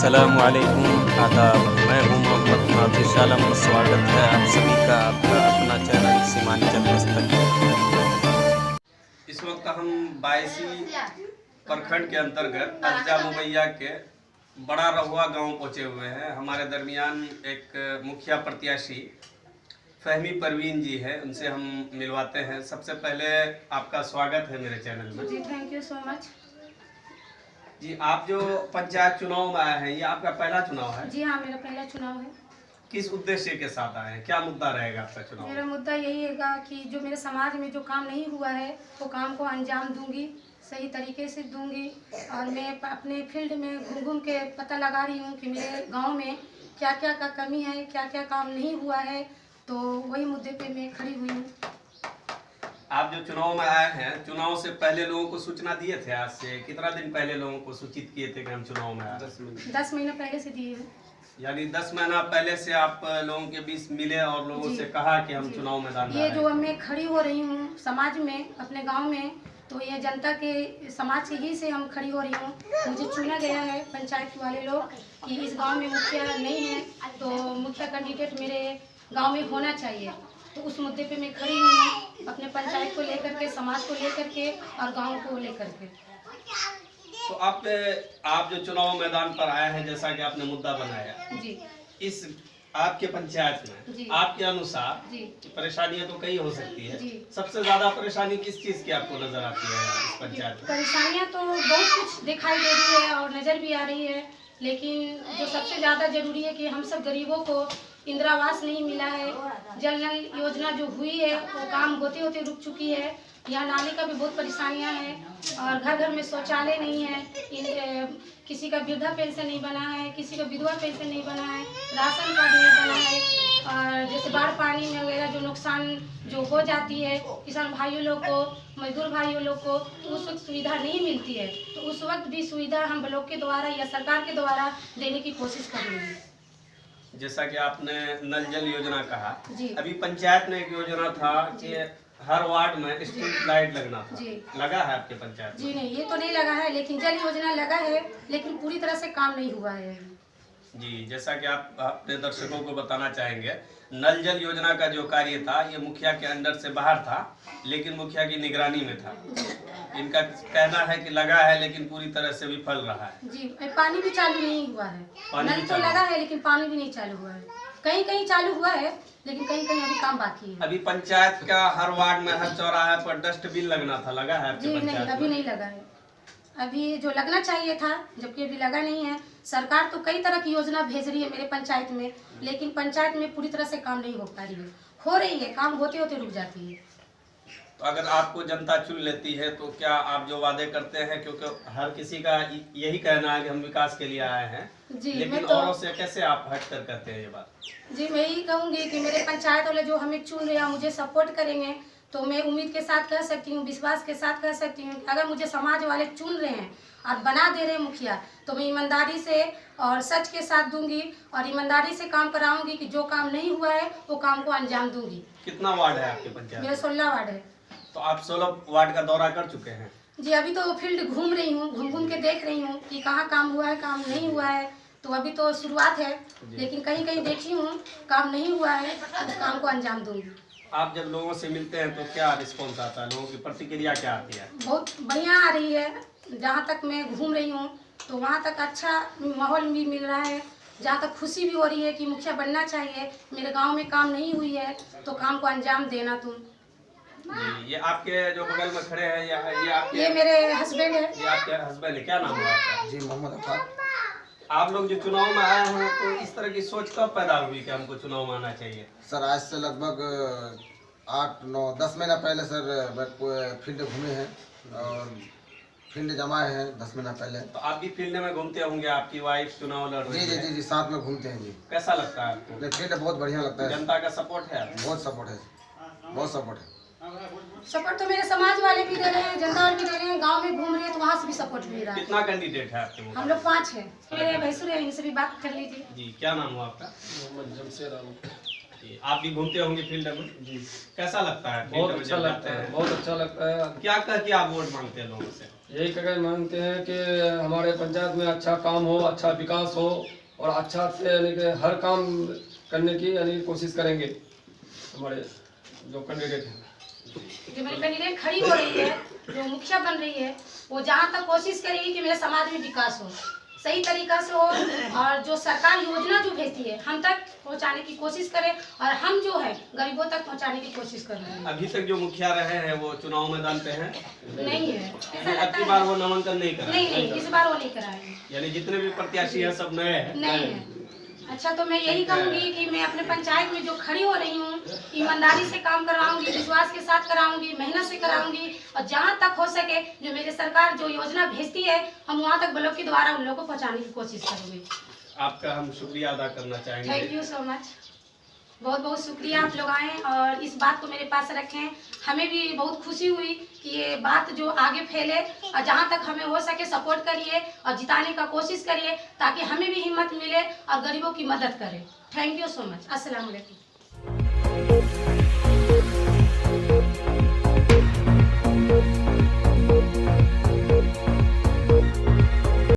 अस्सलामुअलैकुम आदाब। मैं हूं मोहम्मद नाफिस आलम। स्वागत है आप सभी का आपका अपना चैनल सीमांचल दस्तक। इस वक्त हम बायसी प्रखंड के अंतर्गत अरजा मुबैया के बड़ा रहुआ गांव पहुंचे हुए हैं। हमारे दरमियान एक मुखिया प्रत्याशी फहमी परवीन जी है, उनसे हम मिलवाते हैं। सबसे पहले आपका स्वागत है मेरे चैनल में। जी थैंक यू सो मच। जी, आप जो पंचायत चुनाव में आए हैं, ये आपका पहला चुनाव है? जी हाँ, मेरा पहला चुनाव है। किस उद्देश्य के साथ आए हैं? क्या मुद्दा रहेगा आपका चुनाव? मेरा मुद्दा यही है कि जो मेरे समाज में जो काम नहीं हुआ है वो काम को अंजाम दूंगी, सही तरीके से दूंगी। और मैं अपने फील्ड में घूम घूम के पता लगा रही हूँ कि मेरे गांव में क्या क्या का कमी है, क्या क्या काम नहीं हुआ है। तो वही मुद्दे पे मैं खड़ी हुई हूँ। आप जो चुनाव में आए हैं, चुनाव से पहले लोगों को सूचना दिए थे? आज से कितना दिन पहले लोगों को सूचित किए थे कि हम चुनाव में आए? 10 महीना पहले से दिए हैं। यानी 10 महीना पहले से आप लोगों के बीच मिले और लोगों से कहा कि हम चुनाव मैदान में ये जो मैं खड़ी हो रही हूँ समाज में, अपने गांव में, तो ये जनता के समाज से ही से हम खड़ी हो रही हूँ। मुझे चुना गया है पंचायत वाले लोग कि इस गांव में मुखिया नहीं है, तो मुखिया कैंडिडेट मेरे गांव में होना चाहिए। तो उस मुद्दे पे मैं खड़ी हूँ, अपने पंचायत को लेकर के, समाज को लेकर के और गांव को लेकर के। तो आप जो चुनाव मैदान पर आए हैं, जैसा कि आपने मुद्दा बनाया जी, इस आपके पंचायत में, आपके अनुसार परेशानियां तो कई हो सकती है। सबसे ज्यादा परेशानी किस चीज की आपको नजर आती है इस पंचायत में? परेशानियां तो बहुत कुछ दिखाई दे रही है और नजर भी आ रही है, लेकिन जो सबसे ज्यादा जरूरी है कि हम सब गरीबों को इंदिरा आवास नहीं मिला है। जल नल योजना जो हुई है वो काम होते होते रुक चुकी है। यहाँ नाली का भी बहुत परेशानियाँ हैं और घर घर में शौचालय नहीं है। किसी का वृद्धा पेंशन नहीं बना है, किसी का विधवा पेंशन नहीं बना है, राशन कार्ड नहीं बना है। और जैसे बाढ़ पानी में वगैरह जो नुकसान जो हो जाती है किसान भाइयों लोग को, मजदूर भाइयों लोग को, तो उस वक्त सुविधा नहीं मिलती है। तो उस वक्त भी सुविधा हम ब्लॉक के द्वारा या सरकार के द्वारा देने की कोशिश कर रहे हैं। जैसा कि आपने नल जल योजना कहा, अभी पंचायत में एक योजना था कि हर वार्ड में स्ट्रीट लाइट लगना था। लगा है आपके पंचायत में? जी नहीं, ये तो नहीं लगा है, लेकिन जल योजना लगा है, लेकिन पूरी तरह से काम नहीं हुआ है। जी, जैसा कि आप अपने दर्शकों को बताना चाहेंगे, नल जल योजना का जो कार्य था ये मुखिया के अंडर से बाहर था, लेकिन मुखिया की निगरानी में था। इनका कहना है कि लगा है लेकिन पूरी तरह से विफल रहा है। जी, पानी भी चालू नहीं हुआ है। नल तो लगा है लेकिन पानी भी नहीं चालू हुआ है। कहीं कहीं चालू हुआ है लेकिन कहीं कहीं अभी काम बाकी है। अभी पंचायत का हर वार्ड में, हर चौराहे पर डस्टबिन लगना था, लगा है आपके पंचायत? नहीं, अभी नहीं लगा है। अभी जो लगना चाहिए था, जबकि अभी लगा नहीं है। सरकार तो कई तरह की योजना भेज रही है मेरे पंचायत में, लेकिन पंचायत में पूरी तरह से काम नहीं हो पा रही है। हो रही है, काम होते होते रुक जाती है। तो अगर आपको जनता चुन लेती है तो क्या आप जो वादे करते हैं, क्योंकि हर किसी का यही कहना है कि हम विकास के लिए आए हैं, लेकिन औरों से कैसे आप हट कर कहते हैं ये बात? जी, मैं यही कहूँगी कि मेरे पंचायत वाले जो हमें चुन रहे हैं, मुझे सपोर्ट करेंगे, तो मैं उम्मीद के साथ कह सकती हूँ, विश्वास के साथ कह सकती हूँ, अगर मुझे समाज वाले चुन रहे हैं और बना दे रहे हैं मुखिया, तो मैं ईमानदारी से और सच के साथ दूंगी और ईमानदारी से काम कराऊंगी कि जो काम नहीं हुआ है वो काम को अंजाम दूंगी। कितना वार्ड है आपके पंचायत? मेरा 16 वार्ड है। तो आप 16 वार्ड का दौरा कर चुके हैं? जी, अभी तो फील्ड घूम रही हूँ, घूम घूम के देख रही हूँ कि कहाँ काम हुआ है, काम नहीं हुआ है। तो अभी तो शुरुआत है, लेकिन कहीं कहीं देखी हूँ काम नहीं हुआ है, उस काम को अंजाम दूंगी। आप जब लोगों से मिलते हैं तो क्या रिस्पॉन्स आता है, लोगों की प्रतिक्रिया क्या आती है? बहुत बढ़िया आ रही है। जहाँ तक मैं घूम रही हूँ तो वहाँ तक अच्छा माहौल भी मिल रहा है। जहाँ तक खुशी भी हो रही है कि मुखिया बनना चाहिए, मेरे गांव में काम नहीं हुई है तो काम को अंजाम देना तुम। जी, ये आपके जो बगल में खड़े हैं ये मेरे हस्बैंड है। ये आपके हस्बैंड है, क्या नाम है आपका? जी, मोहम्मद अफाक। आप लोग जो चुनाव में आए हैं तो इस तरह की सोच कब पैदा हुई कि हमको चुनाव में आना चाहिए? सर, आज से लगभग 8, 9, 10 महीना पहले सर फील्ड घूमे हैं और फील्ड जमाए हैं 10 महीना पहले। तो आप भी फील्ड में घूमते होंगे, आपकी वाइफ चुनाव लड़ रही है? जी, साथ में घूमते हैं। जी, कैसा लगता है आपको? फील्ड बहुत बढ़िया लगता है। जनता का सपोर्ट है? बहुत सपोर्ट है, बहुत सपोर्ट है। सपोर्ट तो मेरे समाज वाले भी दे रहे हैं, जनता वाले भी दे रहे हैं, गांव में घूम रहे हैं तो वहाँ से भी सपोर्ट मिल रहा है। कितना कैंडिडेट है आपके? हम लोग 5 हैं। मेरे भैंसुर है, इनसे भी बात कर लीजिए। जी, क्या नाम हुआ आपका? मोहम्मद जमशेद आलम। जी, आप भी घूमते होंगे फील्ड में जी, कैसा लगता है? बहुत फील्ड में अच्छा जब लगता जाते है, हैं बहुत अच्छा लगता है। क्या कह के आप वोट मांगते हैं लोगों से? यही कह मांगते हैं कि हमारे पंचायत में अच्छा काम हो, अच्छा विकास हो और अच्छा से यानी कि हर काम करने की यानी कोशिश करेंगे हमारे जो कैंडिडेट हैं। जो मेरी कैंडिडेट खड़ी हो रही है, जो मुखिया बन रही है, वो जहाँ तक कोशिश करेगी कि मेरे समाज में विकास हो, सही तरीका से हो, और जो सरकार योजना जो भेजती है हम तक पहुँचाने की कोशिश करे, और हम जो है गरीबों तक पहुँचाने की कोशिश कर रहे हैं। अभी तक जो मुखिया रहे हैं वो चुनाव मैदान पे हैं? नहीं है, ऐसा अब लगता की बार है वो नामांकन नहीं कराए? नहीं, इस बार वो नहीं कराएंगे, यानी जितने भी प्रत्याशी हैं सब नए हैं? नहीं है। अच्छा, तो मैं यही कहूँगी कि मैं अपने पंचायत में जो खड़ी हो रही हूँ, ईमानदारी से काम कराऊंगी, विश्वास के साथ कराऊंगी, मेहनत से कराऊंगी, और जहाँ तक हो सके जो मेरी सरकार जो योजना भेजती है हम वहाँ तक ब्लॉक के द्वारा उन लोगों को पहुँचाने की कोशिश करूँगी। आपका हम शुक्रिया अदा करना चाहेंगे। थैंक यू सो मच, बहुत बहुत शुक्रिया आप लोग आए और इस बात को मेरे पास रखें। हमें भी बहुत खुशी हुई कि ये बात जो आगे फैले, और जहाँ तक हमें हो सके सपोर्ट करिए और जिताने का कोशिश करिए, ताकि हमें भी हिम्मत मिले और गरीबों की मदद करें। Thank you so much. अस्सलाम वालेकुम।